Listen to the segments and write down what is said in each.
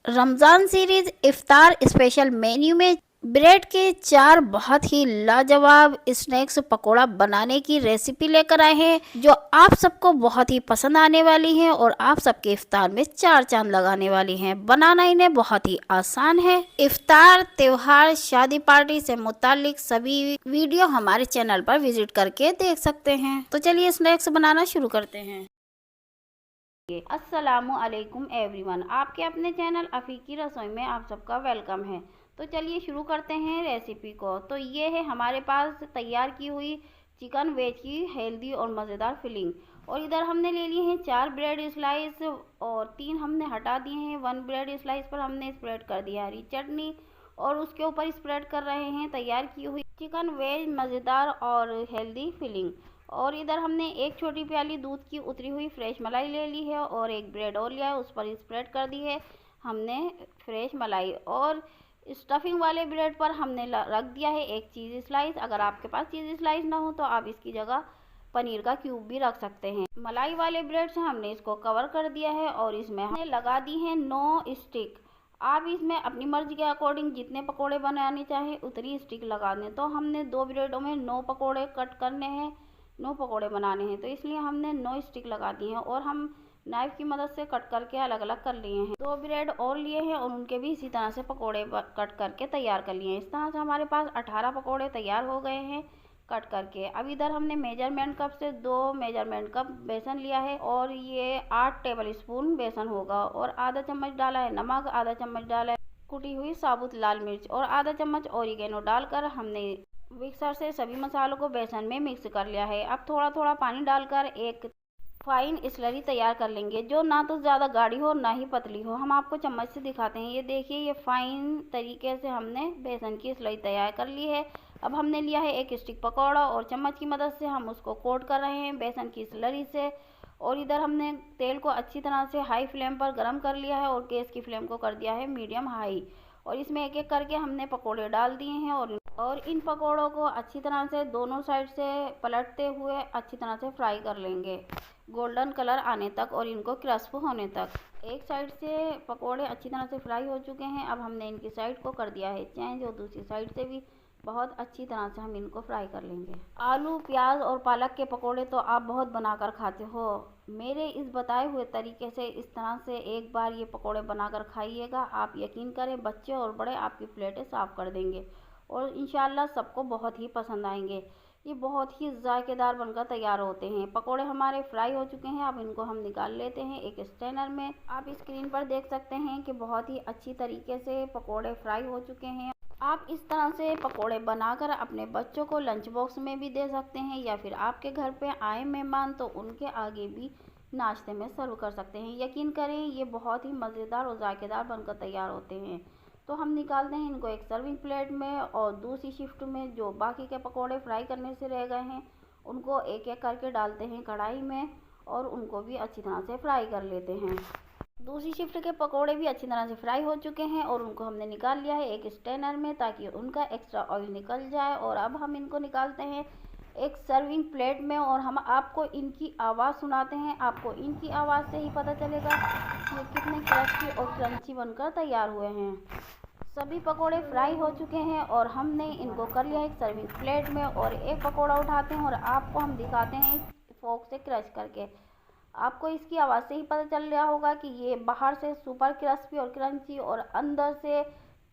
Ramzan series इफ्तार special menu में bread के 4 बहुत ही लाजवाब स्नैक्स पकोड़ा बनाने की रेसिपी लेकर आए हैं जो आप सबको बहुत ही पसंद आने वाली हैं और आप सबके इफ्तार में 4 चांद लगाने वाली हैं। बनाना इन्हें बहुत ही आसान है। इफ्तार, त्योहार, शादी पार्टी से मुतालिक सभी वीडियो हमारे चैनल पर विजिट करके देख सकते हैं। तो चलिए स्नैक्स बनाना शुरू करते हैं। अस्सलामु अलैकुम एवरीवन, आपके अपने चैनल अफ़ीकी रसोई में आप सबका वेलकम है। तो चलिए शुरू करते हैं रेसिपी को। तो ये है हमारे पास तैयार की हुई चिकन वेज की हेल्दी और मज़ेदार फिलिंग। और इधर हमने ले लिए हैं 4 ब्रेड स्लाइस और 3 हमने हटा दिए हैं। 1 ब्रेड स्लाइस पर हमने स्प्रेड कर दिया हरी चटनी और उसके ऊपर स्प्रेड कर रहे हैं तैयार की हुई चिकन वेज मज़ेदार और हेल्दी फिलिंग। और इधर हमने एक छोटी प्याली दूध की उतरी हुई फ्रेश मलाई ले ली है और एक ब्रेड और लिया है, उस पर स्प्रेड कर दी है हमने फ्रेश मलाई। और स्टफिंग वाले ब्रेड पर हमने रख दिया है एक चीज़ स्लाइस। अगर आपके पास चीज़ स्लाइस ना हो तो आप इसकी जगह पनीर का क्यूब भी रख सकते हैं। मलाई वाले ब्रेड से हमने इसको कवर कर दिया है और इसमें हमने लगा दी है 9 स्टिक। आप इसमें अपनी मर्जी के अकॉर्डिंग जितने पकोड़े बनाने चाहे उतनी स्टिक लगा दें। तो हमने 2 ब्रेडों में 9 पकोड़े कट करने हैं, 9 पकोड़े बनाने हैं, तो इसलिए हमने 9 स्टिक लगा दी हैं और हम नाइफ की मदद से कट करके अलग अलग कर लिए हैं। 2 ब्रेड और लिए हैं और उनके भी इसी तरह से पकोड़े कट करके तैयार कर लिए हैं। इस तरह से हमारे पास 18 पकोड़े तैयार हो गए हैं कट करके। अब इधर हमने मेजरमेंट कप से 2 मेजरमेंट कप बेसन लिया है और ये 8 टेबल स्पून बेसन होगा। और आधा चम्मच डाला है नमक, आधा चम्मच डाला है कुटी हुई साबुत लाल मिर्च और आधा चम्मच ऑरिगेनो डालकर हमने मिक्सर से सभी मसालों को बेसन में मिक्स कर लिया है। अब थोड़ा थोड़ा पानी डालकर एक फाइन स्लरी तैयार कर लेंगे जो ना तो ज़्यादा गाढ़ी हो ना ही पतली हो। हम आपको चम्मच से दिखाते हैं। ये देखिए, ये फाइन तरीके से हमने बेसन की स्लरी तैयार कर ली है। अब हमने लिया है एक स्टिक पकौड़ा और चम्मच की मदद से हम उसको कोट कर रहे हैं बेसन की स्लरी से। और इधर हमने तेल को अच्छी तरह से हाई फ्लेम पर गर्म कर लिया है और गैस की फ्लेम को कर दिया है मीडियम हाई। और इसमें एक एक करके हमने पकोड़े डाल दिए हैं और इन पकोड़ों को अच्छी तरह से दोनों साइड से पलटते हुए अच्छी तरह से फ्राई कर लेंगे गोल्डन कलर आने तक और इनको क्रिस्प होने तक। एक साइड से पकोड़े अच्छी तरह से फ्राई हो चुके हैं। अब हमने इनकी साइड को कर दिया है चेंज और दूसरी साइड से भी बहुत अच्छी तरह से हम इनको फ्राई कर लेंगे। आलू, प्याज और पालक के पकोड़े तो आप बहुत बनाकर खाते हो। मेरे इस बताए हुए तरीके से इस तरह से एक बार ये पकोड़े बनाकर खाइएगा। आप यकीन करें बच्चे और बड़े आपकी प्लेटें साफ़ कर देंगे और इंशाल्लाह सबको बहुत ही पसंद आएंगे। ये बहुत ही जायकेदार बनकर तैयार होते हैं। पकोड़े हमारे फ्राई हो चुके हैं। अब इनको हम निकाल लेते हैं एक स्ट्रेनर में। आप स्क्रीन पर देख सकते हैं कि बहुत ही अच्छी तरीके से पकोड़े फ्राई हो चुके हैं। आप इस तरह से पकोड़े बनाकर अपने बच्चों को लंच बॉक्स में भी दे सकते हैं या फिर आपके घर पे आए मेहमान तो उनके आगे भी नाश्ते में सर्व कर सकते हैं। यकीन करें ये बहुत ही मज़ेदार और जायकेदार बनकर तैयार होते हैं। तो हम निकालते हैं इनको एक सर्विंग प्लेट में और दूसरी शिफ्ट में जो बाकी के पकोड़े फ्राई करने से रह गए हैं उनको एक एक करके डालते हैं कढ़ाई में और उनको भी अच्छी तरह से फ्राई कर लेते हैं। दूसरी शिफ्ट के पकोड़े भी अच्छी तरह से फ्राई हो चुके हैं और उनको हमने निकाल लिया है एक स्ट्रेनर में ताकि उनका एक्स्ट्रा ऑयल निकल जाए। और अब हम इनको निकालते हैं एक सर्विंग प्लेट में और हम आपको इनकी आवाज़ सुनाते हैं। आपको इनकी आवाज़ से ही पता चलेगा ये कितने क्रिस्पी और क्रंची बनकर तैयार हुए हैं। सभी पकोड़े फ्राई हो चुके हैं और हमने इनको कर लिया एक सर्विंग प्लेट में और एक पकोड़ा उठाते हैं और आपको हम दिखाते हैं फोक से क्रश करके। आपको इसकी आवाज़ से ही पता चल रहा होगा कि ये बाहर से सुपर क्रिस्पी और क्रंची और अंदर से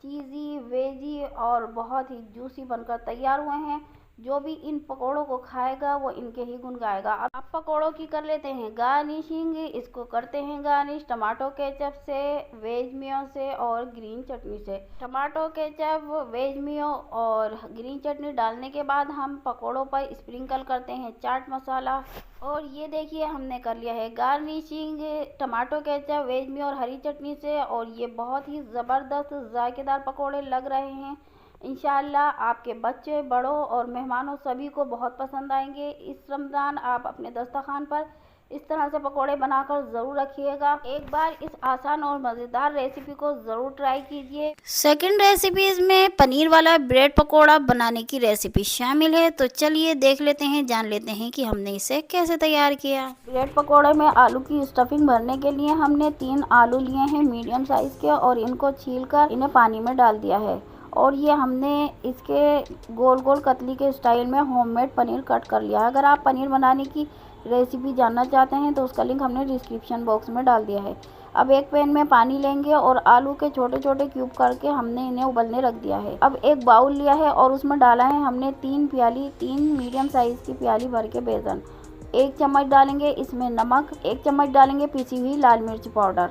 चीज़ी वेजी और बहुत ही जूसी बनकर तैयार हुए हैं। जो भी इन पकोड़ों को खाएगा वो इनके ही गुण गाएगा। अब पकोड़ों की कर लेते हैं गार्निशिंग। इसको करते हैं गार्निश टमाटो केचप से, वेज मियो से और ग्रीन चटनी से। टमाटो केचप, वेज मियो और ग्रीन चटनी डालने के बाद हम पकोड़ों पर स्प्रिंकल करते हैं चाट मसाला। और ये देखिए हमने कर लिया है गार्निशिंग टमाटो केचप, वेज मियो और हरी चटनी से। और ये बहुत ही ज़बरदस्त जायकेदार पकोड़े लग रहे हैं। इंशाल्लाह आपके बच्चे, बड़ों और मेहमानों सभी को बहुत पसंद आएंगे। इस रमज़ान आप अपने दस्तरखान पर इस तरह से पकोड़े बनाकर ज़रूर रखिएगा। एक बार इस आसान और मज़ेदार रेसिपी को ज़रूर ट्राई कीजिए। सेकंड रेसिपी में पनीर वाला ब्रेड पकोड़ा बनाने की रेसिपी शामिल है। तो चलिए देख लेते हैं, जान लेते हैं कि हमने इसे कैसे तैयार किया। ब्रेड पकोड़े में आलू की स्टफिंग भरने के लिए हमने 3 आलू लिए हैं मीडियम साइज़ के, और इनको छीलकर इन्हें पानी में डाल दिया है। और ये हमने इसके गोल गोल कतली के स्टाइल में होममेड पनीर कट कर लिया है। अगर आप पनीर बनाने की रेसिपी जानना चाहते हैं तो उसका लिंक हमने डिस्क्रिप्शन बॉक्स में डाल दिया है। अब एक पैन में पानी लेंगे और आलू के छोटे छोटे क्यूब करके हमने इन्हें उबलने रख दिया है। अब एक बाउल लिया है और उसमें डाला है हमने 3 मीडियम साइज़ की प्याली भर के बेसन। 1 चम्मच डालेंगे इसमें नमक, 1 चम्मच डालेंगे पिसी हुई लाल मिर्च पाउडर,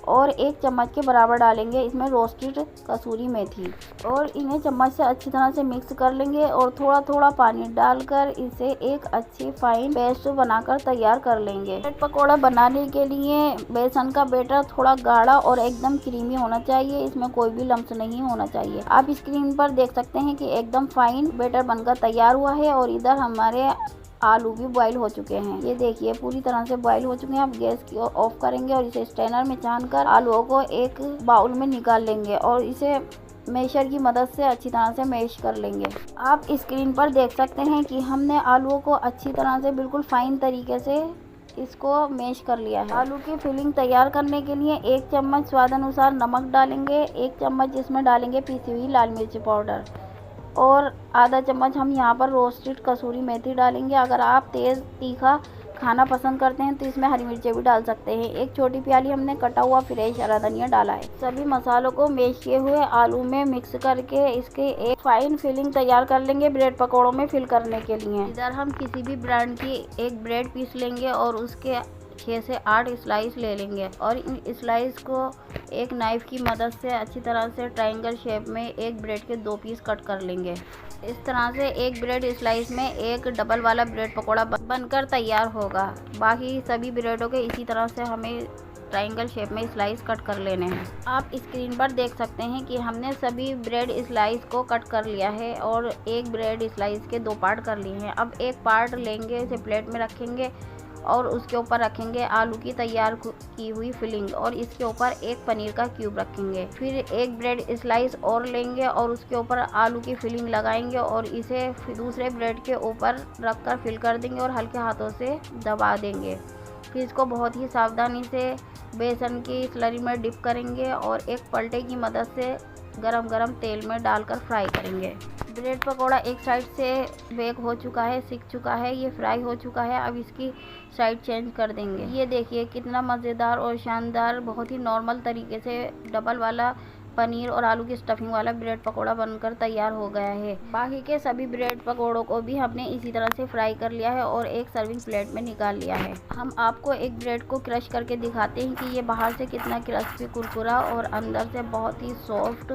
और 1 चम्मच के बराबर डालेंगे इसमें रोस्टेड कसूरी मेथी, और इन्हें चम्मच से अच्छी तरह से मिक्स कर लेंगे और थोड़ा थोड़ा पानी डालकर इसे एक अच्छी फाइन पेस्ट बनाकर तैयार कर लेंगे। ब्रेड पकौड़ा बनाने के लिए बेसन का बैटर थोड़ा गाढ़ा और एकदम क्रीमी होना चाहिए, इसमें कोई भी लम्स नहीं होना चाहिए। आप स्क्रीन पर देख सकते हैं कि एकदम फाइन बैटर बनकर तैयार हुआ है, और इधर हमारे आलू भी बॉईल हो चुके हैं। ये देखिए पूरी तरह से बॉईल हो चुके हैं। अब गैस की ऑफ करेंगे और इसे स्ट्रेनर में छानकर आलूओं को एक बाउल में निकाल लेंगे और इसे मैशर की मदद से अच्छी तरह से मैश कर लेंगे। आप स्क्रीन पर देख सकते हैं कि हमने आलूओं को अच्छी तरह से बिल्कुल फाइन तरीके से इसको मैश कर लिया है। आलू की फिलिंग तैयार करने के लिए 1 चम्मच स्वाद अनुसार नमक डालेंगे, 1 चम्मच इसमें डालेंगे पीसी हुई लाल मिर्च पाउडर, और आधा चम्मच हम यहाँ पर रोस्टेड कसूरी मेथी डालेंगे। अगर आप तेज़ तीखा खाना पसंद करते हैं तो इसमें हरी मिर्चें भी डाल सकते हैं। 1 छोटी प्याली हमने कटा हुआ फ्रेश हरा धनिया डाला है। सभी मसालों को मैश किए हुए आलू में मिक्स करके इसके एक फाइन फिलिंग तैयार कर लेंगे ब्रेड पकौड़ों में फिल करने के लिए। इधर हम किसी भी ब्रांड की एक ब्रेड पीस लेंगे और उसके 6 से 8 स्लाइस ले लेंगे, और इन स्लाइस को एक नाइफ की मदद से अच्छी तरह से ट्रायंगल शेप में एक ब्रेड के 2 पीस कट कर लेंगे। इस तरह से एक ब्रेड स्लाइस में एक डबल वाला ब्रेड पकोड़ा बनकर तैयार होगा। बाकी सभी ब्रेडों के इसी तरह से हमें ट्रायंगल शेप में स्लाइस कट कर लेने हैं। आप स्क्रीन पर देख सकते हैं कि हमने सभी ब्रेड स्लाइस को कट कर लिया है और एक ब्रेड स्लाइस के 2 पार्ट कर लिए हैं। अब एक पार्ट लेंगे, इसे प्लेट में रखेंगे और उसके ऊपर रखेंगे आलू की तैयार की हुई फिलिंग, और इसके ऊपर एक पनीर का क्यूब रखेंगे। फिर एक ब्रेड स्लाइस और लेंगे और उसके ऊपर आलू की फिलिंग लगाएंगे और इसे दूसरे ब्रेड के ऊपर रखकर फिल कर देंगे और हल्के हाथों से दबा देंगे। फिर इसको बहुत ही सावधानी से बेसन की स्लरी में डिप करेंगे और एक पलटे की मदद से गरम गरम तेल में डालकर फ्राई करेंगे। ब्रेड पकोड़ा एक साइड से बेक हो चुका है, सिक चुका है, ये फ्राई हो चुका है। अब इसकी साइड चेंज कर देंगे। ये देखिए कितना मज़ेदार और शानदार, बहुत ही नॉर्मल तरीके से डबल वाला पनीर और आलू की स्टफिंग वाला ब्रेड पकोड़ा बनकर तैयार हो गया है। बाकी के सभी ब्रेड पकोड़ों को भी हमने इसी तरह से फ्राई कर लिया है और एक सर्विंग प्लेट में निकाल लिया है। हम आपको एक ब्रेड को क्रश करके दिखाते हैं कि ये बाहर से कितना क्रिस्पी कुरकुरा और अंदर से बहुत ही सॉफ्ट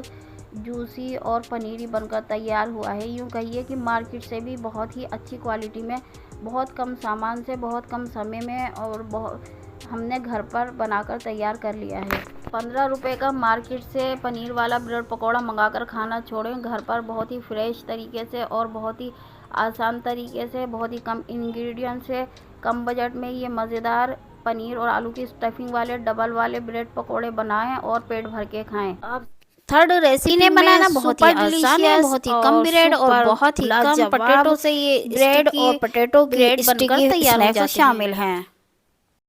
जूसी और पनीरी बनकर तैयार हुआ है। यूँ कहिए कि मार्केट से भी बहुत ही अच्छी क्वालिटी में, बहुत कम सामान से, बहुत कम समय में और हमने घर पर बनाकर तैयार कर लिया है। 15 रुपये का मार्केट से पनीर वाला ब्रेड पकौड़ा मंगाकर खाना छोड़ें, घर पर बहुत ही फ्रेश तरीके से और बहुत ही आसान तरीके से, बहुत ही कम इंग्रेडिएंट से, कम बजट में ये मज़ेदार पनीर और आलू की स्टफिंग वाले डबल वाले ब्रेड पकौड़े बनाएं और पेट भर के खाएं। अब थर्ड रेसिपी ने बनाना बहुत ही आसान है, बहुत ही कम ब्रेड और बहुत ही कम पोटैटो से ये ब्रेड और पोटैटो ब्रेड बनकर तैयार हो जाते शामिल हैं।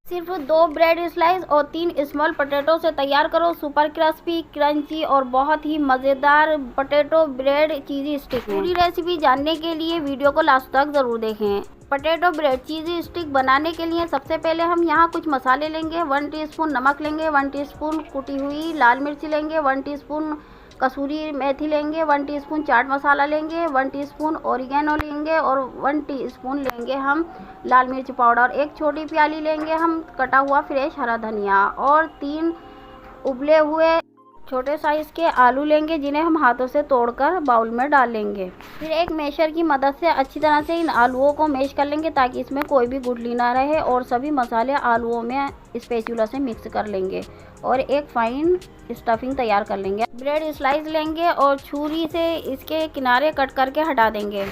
सिर्फ 2 ब्रेड स्लाइस और 3 स्मॉल पोटैटो से तैयार करो सुपर क्रिस्पी, क्रंची और बहुत ही मज़ेदार पोटैटो ब्रेड चीज़ी स्टिक। पूरी रेसिपी जानने के लिए वीडियो को लास्ट तक ज़रूर देखें। पोटैटो ब्रेड चीज़ी स्टिक बनाने के लिए सबसे पहले हम यहाँ कुछ मसाले लेंगे। 1 टीस्पून नमक लेंगे, 1 टीस्पून कुटी हुई लाल मिर्च लेंगे, 1 टीस्पून कसूरी मेथी लेंगे, 1 टीस्पून चाट मसाला लेंगे, 1 टीस्पून ओरिगेनो लेंगे और 1 टीस्पून लेंगे हम लाल मिर्च पाउडर। 1 छोटी प्याली लेंगे हम कटा हुआ फ्रेश हरा धनिया, और 3 उबले हुए छोटे साइज़ के आलू लेंगे जिन्हें हम हाथों से तोड़कर बाउल में डाल लेंगे। फिर एक मैशर की मदद से अच्छी तरह से इन आलूओं को मैश कर लेंगे ताकि इसमें कोई भी गुठली ना रहे, और सभी मसाले आलूओं में स्पैचुला से मिक्स कर लेंगे और एक फाइन स्टफिंग तैयार कर लेंगे। ब्रेड स्लाइस लेंगे और छुरी से इसके किनारे कट करके हटा देंगे।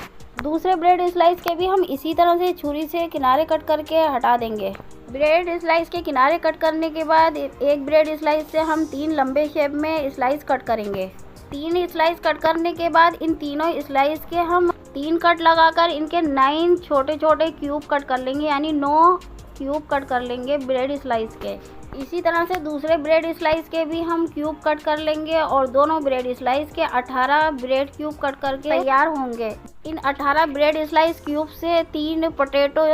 दूसरे ब्रेड स्लाइस के भी हम इसी तरह से छुरी से किनारे कट करके हटा देंगे। ब्रेड स्लाइस के किनारे कट करने के बाद एक ब्रेड स्लाइस से हम 3 लंबे शेप में स्लाइस कट करेंगे। 3 स्लाइस कट करने के बाद इन तीनों स्लाइस के हम 3 कट लगाकर इनके 9 छोटे छोटे क्यूब कट कर लेंगे, यानी 9 क्यूब कट कर लेंगे ब्रेड स्लाइस के। इसी तरह से दूसरे ब्रेड स्लाइस के भी हम क्यूब कट कर लेंगे और दोनों ब्रेड स्लाइस के 18 ब्रेड क्यूब कट करके तैयार होंगे। इन 18 ब्रेड स्लाइस क्यूब से 3 पोटैटो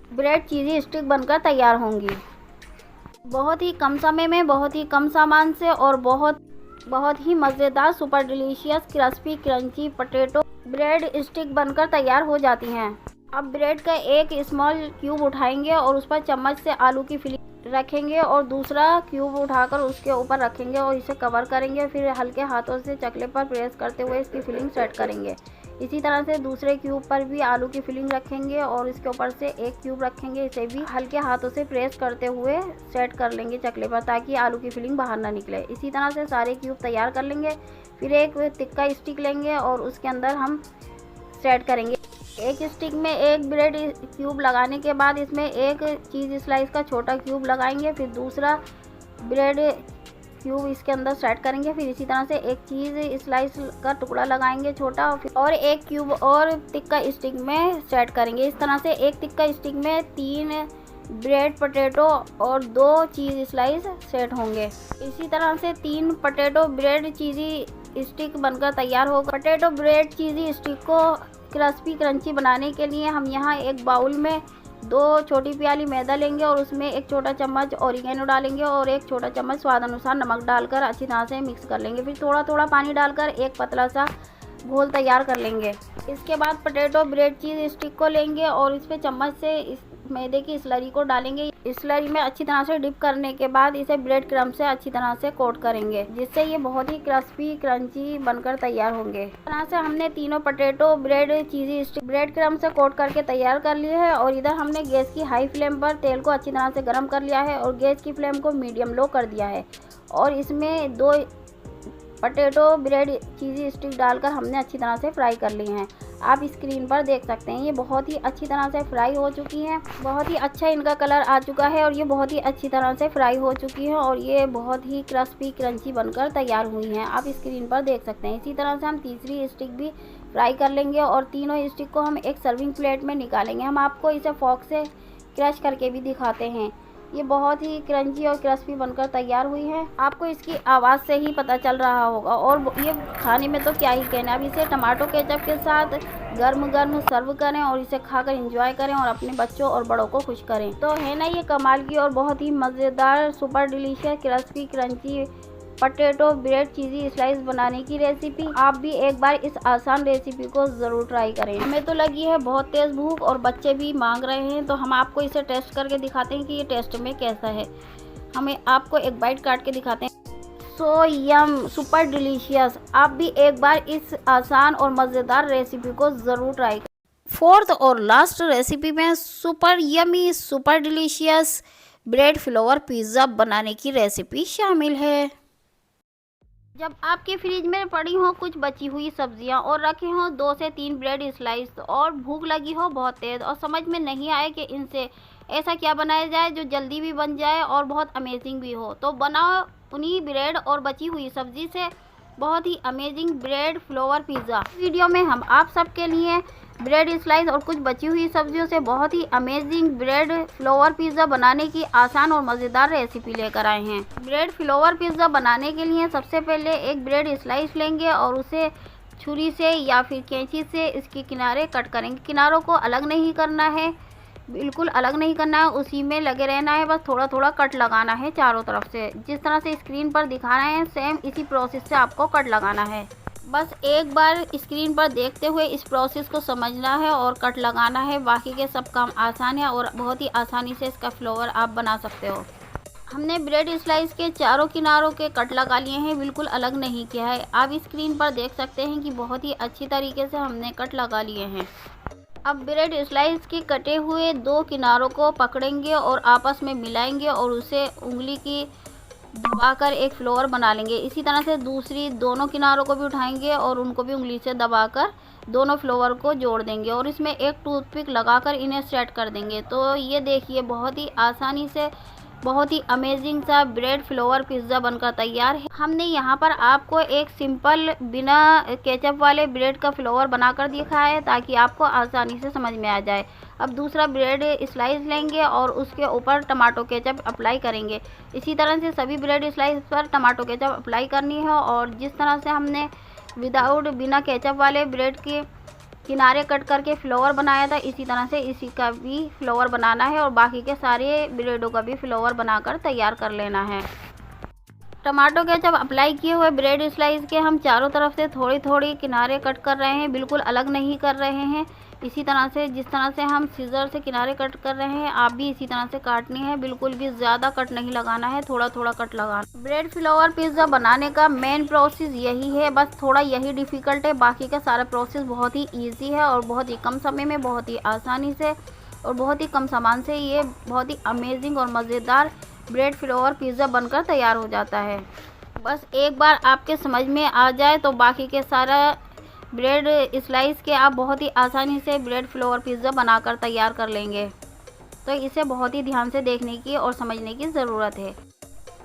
ब्रेड चीज़ी स्टिक बनकर तैयार होंगी। बहुत ही कम समय में, बहुत ही कम सामान से और बहुत ही मज़ेदार super delicious crispy crunchy potato bread stick बनकर तैयार हो जाती हैं। अब ब्रेड का एक स्मॉल क्यूब उठाएंगे और उस पर चम्मच से आलू की फिलिंग रखेंगे और दूसरा क्यूब उठाकर उसके ऊपर रखेंगे और इसे कवर करेंगे। फिर हल्के हाथों से चकले पर प्रेस करते हुए इसकी फिलिंग सेट करेंगे। इसी तरह से दूसरे क्यूब पर भी आलू की फिलिंग रखेंगे और इसके ऊपर से एक क्यूब रखेंगे। इसे भी हल्के हाथों से प्रेस करते हुए सेट कर लेंगे चकले पर, ताकि आलू की फिलिंग बाहर ना निकले। इसी तरह से सारे क्यूब तैयार कर लेंगे। फिर एक तिक्का स्टिक लेंगे और उसके अंदर हम सेट करेंगे। एक स्टिक में एक ब्रेड क्यूब लगाने के बाद इसमें एक चीज़ स्लाइस का छोटा क्यूब लगाएंगे। फिर दूसरा ब्रेड क्यूब इसके अंदर सेट करेंगे। फिर इसी तरह से एक चीज़ स्लाइस का टुकड़ा लगाएंगे छोटा, और एक क्यूब और तिक्का स्टिक में सेट करेंगे। इस तरह से एक तिक्का स्टिक में 3 ब्रेड पोटैटो और 2 चीज़ स्लाइस सेट होंगे। इसी तरह से 3 पोटैटो ब्रेड चीज़ी स्टिक बनकर तैयार होगा। पोटैटो ब्रेड चीज़ी स्टिक को क्रिस्पी क्रंची बनाने के लिए हम यहाँ एक बाउल में 2 छोटी प्याली मैदा लेंगे और उसमें एक छोटा चम्मच ऑरिगेनो डालेंगे और एक छोटा चम्मच स्वाद अनुसार नमक डालकर अच्छी तरह से मिक्स कर लेंगे। फिर थोड़ा थोड़ा पानी डालकर एक पतला सा घोल तैयार कर लेंगे। इसके बाद पोटैटो ब्रेड चीज़ स्टिक को लेंगे और इस पर चम्मच से इस मैदे की स्लरी को डालेंगे। स्लरी में अच्छी तरह से डिप करने के बाद इसे ब्रेड क्रम्ब से अच्छी तरह से कोट करेंगे, जिससे ये बहुत ही क्रिस्पी क्रंची बनकर तैयार होंगे। इस तरह से हमने तीनों पोटैटो ब्रेड चीज़ी स्टिक ब्रेड क्रम्ब से कोट करके तैयार कर लिए है। और इधर हमने गैस की हाई फ्लेम पर तेल को अच्छी तरह से गर्म कर लिया है और गैस की फ्लेम को मीडियम लो कर दिया है। और इसमें 2 पोटैटो ब्रेड चीज़ी स्टिक डालकर हमने अच्छी तरह से फ्राई कर ली हैं। आप स्क्रीन पर देख सकते हैं ये बहुत ही अच्छी तरह से फ्राई हो चुकी हैं। बहुत ही अच्छा इनका कलर आ चुका है और ये बहुत ही अच्छी तरह से फ्राई हो चुकी हैं और ये बहुत ही क्रिस्पी क्रंची बनकर तैयार हुई हैं। आप स्क्रीन पर देख सकते हैं। इसी तरह से हम तीसरी स्टिक भी फ्राई कर लेंगे और तीनों स्टिक को हम एक सर्विंग प्लेट में निकालेंगे। हम आपको इसे फॉर्क से क्रश करके भी दिखाते हैं। ये बहुत ही क्रंची और क्रिस्पी बनकर तैयार हुई है। आपको इसकी आवाज़ से ही पता चल रहा होगा। और ये खाने में तो क्या ही कहना। अब इसे टमाटो केचप के साथ गर्म गर्म सर्व करें और इसे खाकर एंजॉय करें और अपने बच्चों और बड़ों को खुश करें। तो है ना ये कमाल की और बहुत ही मज़ेदार super delicious crispy crunchy potato bread cheesy slice बनाने की रेसिपी। आप भी एक बार इस आसान रेसिपी को ज़रूर ट्राई करें। हमें तो लगी है बहुत तेज़ भूख और बच्चे भी मांग रहे हैं, तो हम आपको इसे टेस्ट करके दिखाते हैं कि ये टेस्ट में कैसा है। हमें आपको एक बाइट काट के दिखाते हैं। सो यम, सुपर डिलीशियस। आप भी एक बार इस आसान और मज़ेदार रेसिपी को ज़रूर ट्राई करें। 4th और लास्ट रेसिपी में super yummy super delicious bread flower pizza बनाने की रेसिपी शामिल है। जब आपके फ्रिज में पड़ी हो कुछ बची हुई सब्जियां और रखे हों 2 से 3 ब्रेड स्लाइस और भूख लगी हो बहुत तेज़ और समझ में नहीं आए कि इनसे ऐसा क्या बनाया जाए जो जल्दी भी बन जाए और बहुत अमेजिंग भी हो, तो बनाओ उन्हीं ब्रेड और बची हुई सब्जी से बहुत ही amazing bread flower pizza. Video में हम आप सबके लिए ब्रेड स्लाइस और कुछ बची हुई सब्जियों से बहुत ही अमेजिंग ब्रेड फ्लावर पिज़्ज़ा बनाने की आसान और मज़ेदार रेसिपी लेकर आए हैं। ब्रेड फ्लावर पिज़्ज़ा बनाने के लिए सबसे पहले एक ब्रेड स्लाइस लेंगे और उसे छुरी से या फिर कैंची से इसके किनारे कट करेंगे। किनारों को अलग नहीं करना है, बिल्कुल अलग नहीं करना है, उसी में लगे रहना है। बस थोड़ा थोड़ा कट लगाना है चारों तरफ से, जिस तरह से स्क्रीन पर दिखा रहे हैं सेम इसी प्रोसेस से आपको कट लगाना है। बस एक बार स्क्रीन पर देखते हुए इस प्रोसेस को समझना है और कट लगाना है। बाकी के सब काम आसान है और बहुत ही आसानी से इसका फ्लेवर आप बना सकते हो। हमने ब्रेड स्लाइस के चारों किनारों के कट लगा लिए हैं, बिल्कुल अलग नहीं किया है। आप स्क्रीन पर देख सकते हैं कि बहुत ही अच्छी तरीके से हमने कट लगा लिए हैं। अब ब्रेड स्लाइस के कटे हुए 2 किनारों को पकड़ेंगे और आपस में मिलाएंगे और उसे उंगली की दबाकर एक फ्लोर बना लेंगे। इसी तरह से दूसरी दोनों किनारों को भी उठाएंगे और उनको भी उंगली से दबाकर दोनों फ्लोवर को जोड़ देंगे और इसमें एक टूथपिक लगाकर इन्हें सेट कर देंगे। तो ये देखिए बहुत ही आसानी से बहुत ही अमेजिंग सा ब्रेड फ्लोवर पिज़्ज़ा बनकर तैयार है। हमने यहाँ पर आपको एक सिंपल बिना केचप वाले ब्रेड का फ्लोवर बनाकर दिखाया है ताकि आपको आसानी से समझ में आ जाए। अब दूसरा ब्रेड स्लाइस लेंगे और उसके ऊपर टमाटो केचप अप्लाई करेंगे। इसी तरह से सभी ब्रेड स्लाइस पर टमाटो केचप अप्लाई करनी है और जिस तरह से हमने बिना केचप वाले ब्रेड के किनारे कट करके फ्लोवर बनाया था, इसी तरह से इसी का भी फ्लोवर बनाना है और बाकी के सारे ब्रेडों का भी फ्लोवर बनाकर तैयार कर लेना है। टमाटो केचप अप्लाई किए हुए ब्रेड स्लाइस के हम चारों तरफ से थोड़ी थोड़ी किनारे कट कर रहे हैं, बिल्कुल अलग नहीं कर रहे हैं। इसी तरह से जिस तरह से हम सीजर से किनारे कट कर रहे हैं आप भी इसी तरह से काटनी है, बिल्कुल भी ज़्यादा कट नहीं लगाना है, थोड़ा थोड़ा कट लगाना। ब्रेड फ्लोवर पिज़्ज़ा बनाने का मेन प्रोसेस यही है, बस थोड़ा यही डिफ़िकल्ट है, बाकी का सारा प्रोसेस बहुत ही ईजी है और बहुत ही कम समय में बहुत ही आसानी से और बहुत ही कम सामान से ये बहुत ही अमेजिंग और मज़ेदार ब्रेड फ्लोवर पिज़्ज़ा बनकर तैयार हो जाता है। बस एक बार आपके समझ में आ जाए तो बाकी के सारा ब्रेड स्लाइस के आप बहुत ही आसानी से ब्रेड फ्लोवर पिज़्ज़ा बनाकर तैयार कर लेंगे। तो इसे बहुत ही ध्यान से देखने की और समझने की ज़रूरत है।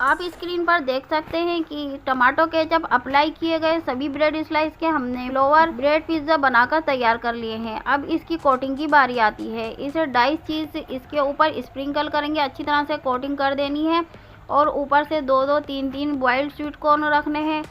आप स्क्रीन पर देख सकते हैं कि टमाटो केचप अप्लाई किए गए सभी ब्रेड स्लाइस के हमने फ्लोवर ब्रेड पिज़्ज़ा बनाकर तैयार कर लिए हैं। अब इसकी कोटिंग की बारी आती है। इसे डाइस चीज़ इसके ऊपर स्प्रिंकल करेंगे, अच्छी तरह से कोटिंग कर देनी है और ऊपर से 2-2 3-3 बॉइल्ड स्वीट कॉर्न रखने हैं,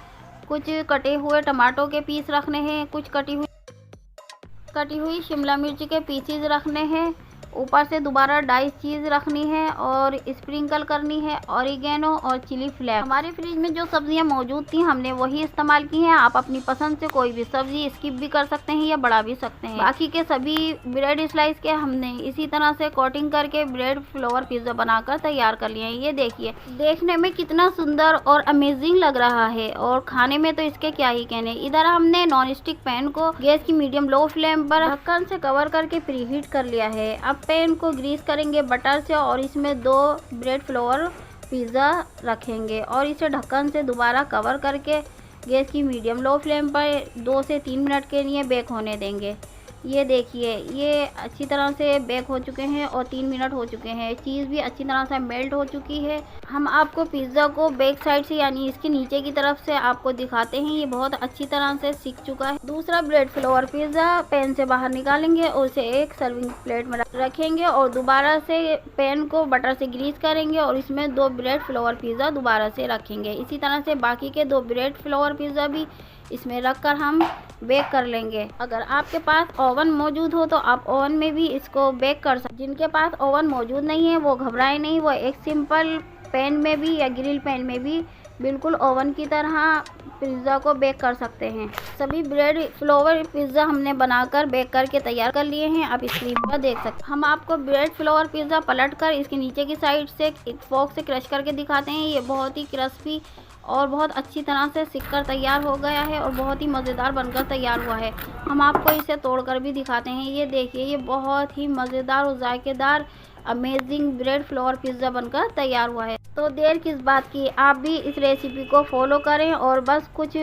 कुछ कटे हुए टमाटो के पीस रखने हैं, कुछ कटी हुई शिमला मिर्च के पीसेज रखने हैं, ऊपर से दोबारा डाइस चीज़ रखनी है और स्प्रिंकल करनी है ऑरिगेनो और चिली फ्लेक्स। हमारे फ्रिज में जो सब्जियां मौजूद थी हमने वही इस्तेमाल की हैं। आप अपनी पसंद से कोई भी सब्जी स्किप भी कर सकते हैं या बढ़ा भी सकते हैं। बाकी के सभी ब्रेड स्लाइस के हमने इसी तरह से कोटिंग करके ब्रेड फ्लोवर पिज़्ज़ा बनाकर तैयार कर लिए हैं। ये देखिए देखने में कितना सुंदर और अमेजिंग लग रहा है और खाने में तो इसके क्या ही कहने। इधर हमने नॉन स्टिक पैन को गैस की मीडियम लो फ्लेम पर ढक्कन से कवर करके प्रीहीट कर लिया है। अब पैन को ग्रीस करेंगे बटर से और इसमें 2 ब्रेड फ्लोवर पिज़्ज़ा रखेंगे और इसे ढक्कन से दोबारा कवर करके गैस की मीडियम लो फ्लेम पर 2 से 3 मिनट के लिए बेक होने देंगे। ये देखिए ये अच्छी तरह से बेक हो चुके हैं और 3 मिनट हो चुके हैं। चीज़ भी अच्छी तरह से मेल्ट हो चुकी है। हम आपको पिज़्ज़ा को बैक साइड से यानी इसके नीचे की तरफ से आपको दिखाते हैं। ये बहुत अच्छी तरह से सिक चुका है। दूसरा ब्रेड फ्लोवर पिज़्ज़ा पैन से बाहर निकालेंगे और उसे एक सर्विंग प्लेट में रखेंगे और दोबारा से पैन को बटर से ग्रीस करेंगे और इसमें 2 ब्रेड फ्लोवर पिज़्ज़ा दोबारा से रखेंगे। इसी तरह से बाकी के 2 ब्रेड फ्लोवर पिज़्ज़ा भी इसमें रखकर हम बेक कर लेंगे। अगर आपके पास ओवन मौजूद हो तो आप ओवन में भी इसको बेक कर सकते। जिनके पास ओवन मौजूद नहीं है वो घबराए नहीं, वो एक सिंपल पैन में भी या ग्रिल पैन में भी बिल्कुल ओवन की तरह पिज़्ज़ा को बेक कर सकते हैं। सभी ब्रेड फ्लोवर पिज़्ज़ा हमने बनाकर बेक करके तैयार कर लिए हैं। आप स्क्रीन पर देख सकते हैं। हम आपको ब्रेड फ्लोवर पिज़्ज़ा पलटकर इसके नीचे की साइड से एक फोर्क से क्रश करके दिखाते हैं। ये बहुत ही क्रिस्पी और बहुत अच्छी तरह से सिककर तैयार हो गया है और बहुत ही मज़ेदार बनकर तैयार हुआ है। हम आपको इसे तोड़कर भी दिखाते हैं। ये देखिए ये बहुत ही मज़ेदार और जायकेदार अमेजिंग ब्रेड फ्लोवर पिज़्ज़ा बनकर तैयार हुआ है। तो देर किस बात की, आप भी इस रेसिपी को फॉलो करें और बस कुछ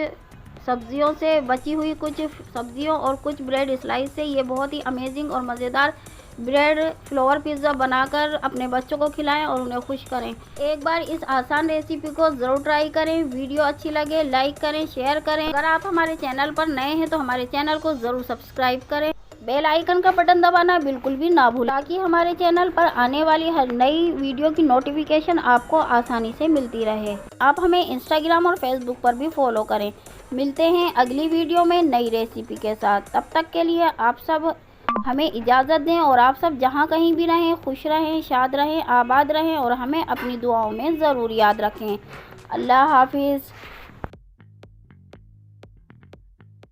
सब्जियों से बची हुई कुछ सब्जियों और कुछ ब्रेड स्लाइस से ये बहुत ही अमेजिंग और मज़ेदार ब्रेड फ्लोवर पिज़्ज़ा बनाकर अपने बच्चों को खिलाएं और उन्हें खुश करें। एक बार इस आसान रेसिपी को ज़रूर ट्राई करें। वीडियो अच्छी लगे लाइक करें, शेयर करें। अगर आप हमारे चैनल पर नए हैं तो हमारे चैनल को ज़रूर सब्सक्राइब करें। बेल आइकन का बटन दबाना बिल्कुल भी ना भूलें ताकि हमारे चैनल पर आने वाली हर नई वीडियो की नोटिफिकेशन आपको आसानी से मिलती रहे। आप हमें इंस्टाग्राम और फेसबुक पर भी फॉलो करें। मिलते हैं अगली वीडियो में नई रेसिपी के साथ। तब तक के लिए आप सब हमें इजाज़त दें और आप सब जहां कहीं भी रहें खुश रहें, शाद रहें, आबाद रहें और हमें अपनी दुआओं में ज़रूर याद रखें। अल्लाह हाफिज़।